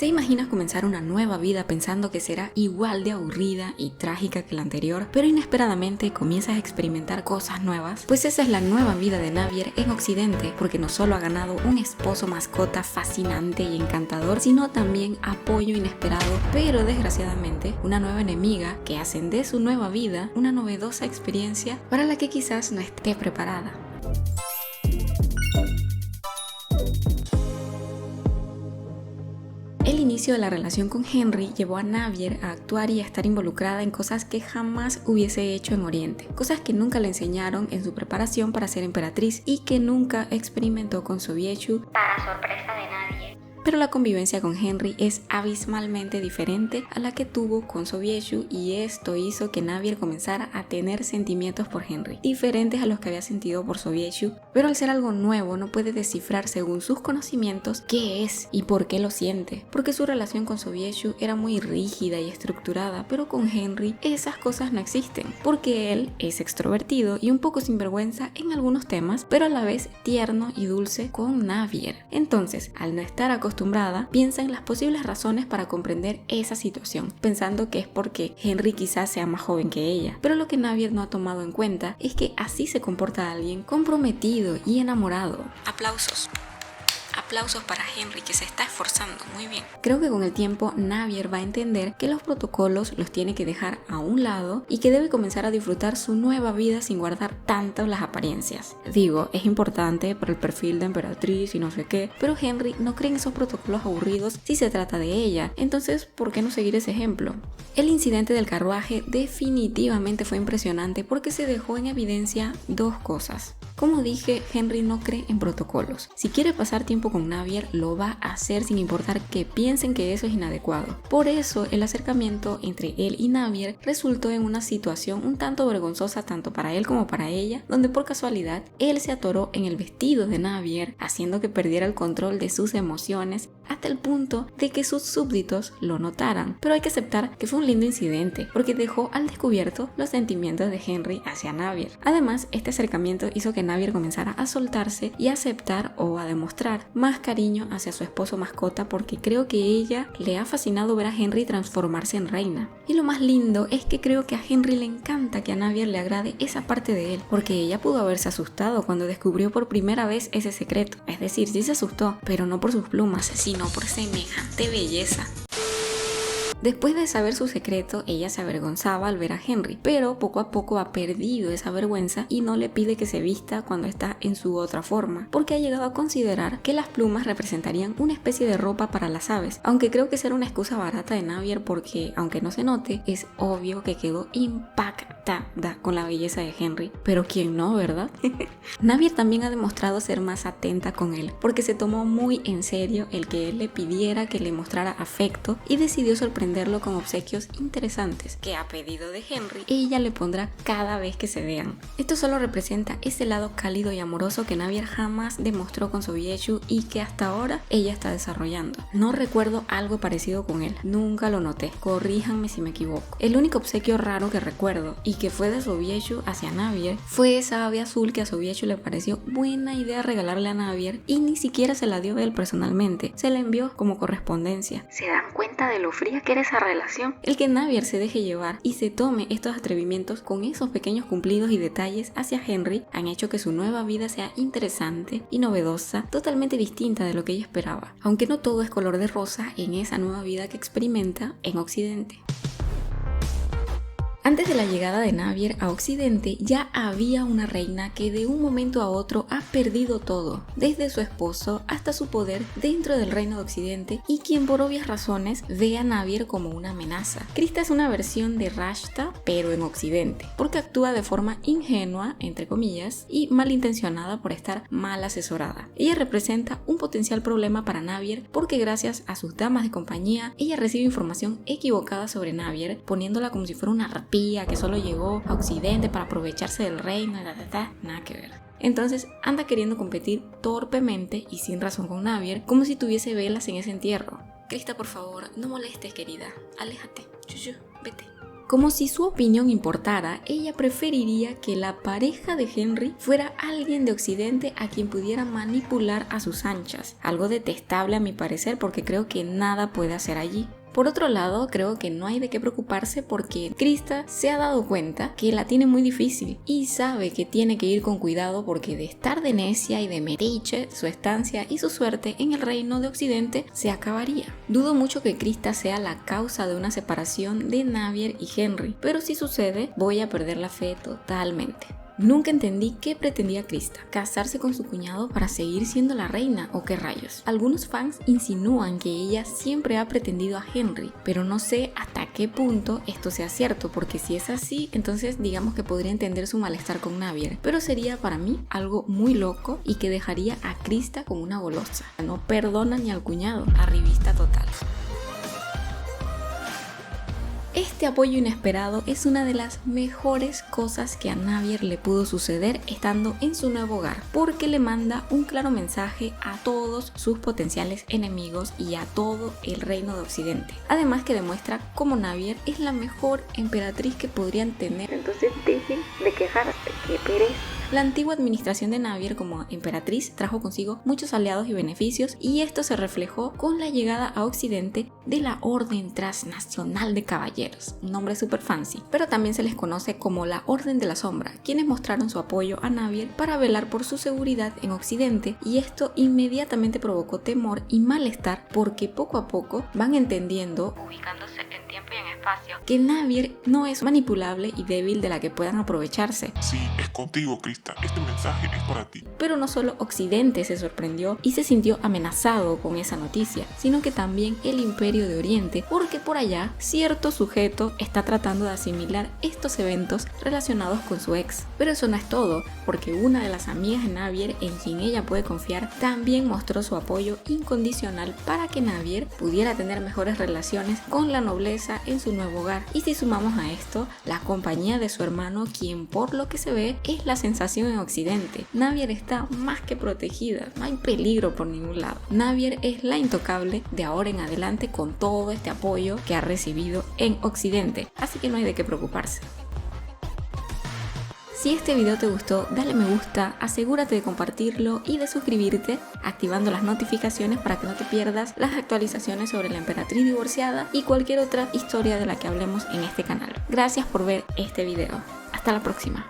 ¿Te imaginas comenzar una nueva vida pensando que será igual de aburrida y trágica que la anterior, pero inesperadamente comienzas a experimentar cosas nuevas? Pues esa es la nueva vida de Navier en Occidente, porque no solo ha ganado un esposo mascota fascinante y encantador, sino también apoyo inesperado, pero desgraciadamente una nueva enemiga que hacen de su nueva vida una novedosa experiencia para la que quizás no esté preparada. El inicio de la relación con Henry llevó a Navier a actuar y a estar involucrada en cosas que jamás hubiese hecho en Oriente, cosas que nunca le enseñaron en su preparación para ser emperatriz y que nunca experimentó con Sobieshu, para sorpresa de nadie. Pero la convivencia con Henry es abismalmente diferente a la que tuvo con Sobieshu, y esto hizo que Navier comenzara a tener sentimientos por Henry, diferentes a los que había sentido por Sobieshu, pero al ser algo nuevo no puede descifrar según sus conocimientos qué es y por qué lo siente, porque su relación con Sobieshu era muy rígida y estructurada, pero con Henry esas cosas no existen, porque él es extrovertido y un poco sinvergüenza en algunos temas, pero a la vez tierno y dulce con Navier. Entonces, al no estar acostumbrada, piensa en las posibles razones para comprender esa situación, pensando que es porque Henry quizás sea más joven que ella, pero lo que Navier no ha tomado en cuenta es que así se comporta alguien comprometido y enamorado. Aplausos para Henry, que se está esforzando muy bien. Creo que con el tiempo Navier va a entender que los protocolos los tiene que dejar a un lado y que debe comenzar a disfrutar su nueva vida sin guardar tanto las apariencias. Digo, es importante para el perfil de emperatriz y no sé qué, pero Henry no cree en esos protocolos aburridos si se trata de ella, entonces ¿por qué no seguir ese ejemplo? El incidente del carruaje definitivamente fue impresionante porque se dejó en evidencia dos cosas. Como dije, Henry no cree en protocolos. Si quiere pasar tiempo con Navier, lo va a hacer sin importar que piensen que eso es inadecuado. Por eso, el acercamiento entre él y Navier resultó en una situación un tanto vergonzosa tanto para él como para ella, donde por casualidad, él se atoró en el vestido de Navier, haciendo que perdiera el control de sus emociones, hasta el punto de que sus súbditos lo notaran. Pero hay que aceptar que fue un lindo incidente, porque dejó al descubierto los sentimientos de Henry hacia Navier. Además, este acercamiento hizo que Navier comenzara a soltarse y a aceptar o a demostrar más cariño hacia su esposo mascota, porque creo que ella le ha fascinado ver a Henry transformarse en reina. Y lo más lindo es que creo que a Henry le encanta que a Navier le agrade esa parte de él, porque ella pudo haberse asustado cuando descubrió por primera vez ese secreto. Es decir, sí se asustó, pero no por sus plumas, sino por semejante belleza. Después de saber su secreto, ella se avergonzaba al ver a Henry, pero poco a poco ha perdido esa vergüenza y no le pide que se vista cuando está en su otra forma, porque ha llegado a considerar que las plumas representarían una especie de ropa para las aves, aunque creo que será una excusa barata de Navier porque, aunque no se note, es obvio que quedó impactada con la belleza de Henry, pero ¿quién no, verdad? Navier también ha demostrado ser más atenta con él, porque se tomó muy en serio el que él le pidiera que le mostrara afecto y decidió sorprenderlo con obsequios interesantes que a pedido de Henry ella le pondrá cada vez que se vean. Esto solo representa ese lado cálido y amoroso que Navier jamás demostró con Sobieshu y que hasta ahora ella está desarrollando. No recuerdo algo parecido con él, nunca lo noté, corríjanme si me equivoco. El único obsequio raro que recuerdo y que fue de Sobieshu hacia Navier fue esa ave azul que a Sobieshu le pareció buena idea regalarle a Navier y ni siquiera se la dio él personalmente, se la envió como correspondencia. ¿Se dan cuenta de lo fría que era esa relación? El que Navier se deje llevar y se tome estos atrevimientos con esos pequeños cumplidos y detalles hacia Henry han hecho que su nueva vida sea interesante y novedosa, totalmente distinta de lo que ella esperaba, aunque no todo es color de rosa en esa nueva vida que experimenta en Occidente. Antes de la llegada de Navier a Occidente ya había una reina que de un momento a otro ha perdido todo, desde su esposo hasta su poder dentro del reino de Occidente, y quien por obvias razones ve a Navier como una amenaza. Krista es una versión de Rashta pero en Occidente, porque actúa de forma ingenua, entre comillas, y malintencionada por estar mal asesorada. Ella representa un potencial problema para Navier porque gracias a sus damas de compañía ella recibe información equivocada sobre Navier, poniéndola como si fuera una arpía que solo llegó a Occidente para aprovecharse del reino, nada que ver. Entonces anda queriendo competir torpemente y sin razón con Navier, como si tuviese velas en ese entierro. Krista, por favor, no molestes, querida, aléjate, chuchu, vete. Como si su opinión importara, ella preferiría que la pareja de Henry fuera alguien de Occidente a quien pudiera manipular a sus anchas. Algo detestable a mi parecer, porque creo que nada puede hacer allí. Por otro lado, creo que no hay de qué preocuparse porque Krista se ha dado cuenta que la tiene muy difícil y sabe que tiene que ir con cuidado porque de estar de necia y de metiche, su estancia y su suerte en el reino de Occidente se acabaría. Dudo mucho que Krista sea la causa de una separación de Navier y Henry, pero si sucede, voy a perder la fe totalmente. Nunca entendí qué pretendía Krista, casarse con su cuñado para seguir siendo la reina o qué rayos. Algunos fans insinúan que ella siempre ha pretendido a Henry, pero no sé hasta qué punto esto sea cierto, porque si es así, entonces digamos que podría entender su malestar con Navier, pero sería para mí algo muy loco y que dejaría a Krista como una golosa. No perdona ni al cuñado, arribista total. Este apoyo inesperado es una de las mejores cosas que a Navier le pudo suceder estando en su nuevo hogar, porque le manda un claro mensaje a todos sus potenciales enemigos y a todo el reino de Occidente. Además que demuestra cómo Navier es la mejor emperatriz que podrían tener. Entonces dejen de quejarse, que pereza. La antigua administración de Navier como emperatriz trajo consigo muchos aliados y beneficios, y esto se reflejó con la llegada a Occidente de la Orden Transnacional de Caballeros, un nombre super fancy, pero también se les conoce como la Orden de la Sombra, quienes mostraron su apoyo a Navier para velar por su seguridad en Occidente, y esto inmediatamente provocó temor y malestar porque poco a poco van entendiendo, ubicándose en tiempo y en espacio, que Navier no es manipulable y débil de la que puedan aprovecharse. Sí, es contigo, Krista. Este mensaje es para ti. Pero no solo Occidente se sorprendió y se sintió amenazado con esa noticia, sino que también el Imperio de Oriente, porque por allá cierto sujeto está tratando de asimilar estos eventos relacionados con su ex. Pero eso no es todo, porque una de las amigas de Navier, en quien ella puede confiar, también mostró su apoyo incondicional para que Navier pudiera tener mejores relaciones con la nobleza en su nuevo hogar. Y si sumamos a esto la compañía de su hermano, quien por lo que se ve es la sensación en Occidente, Navier está más que protegida, no hay peligro por ningún lado. Navier es la intocable de ahora en adelante con todo este apoyo que ha recibido en Occidente, así que no hay de qué preocuparse. Si este video te gustó, dale me gusta, asegúrate de compartirlo y de suscribirte, activando las notificaciones para que no te pierdas las actualizaciones sobre la emperatriz divorciada y cualquier otra historia de la que hablemos en este canal. Gracias por ver este video. Hasta la próxima.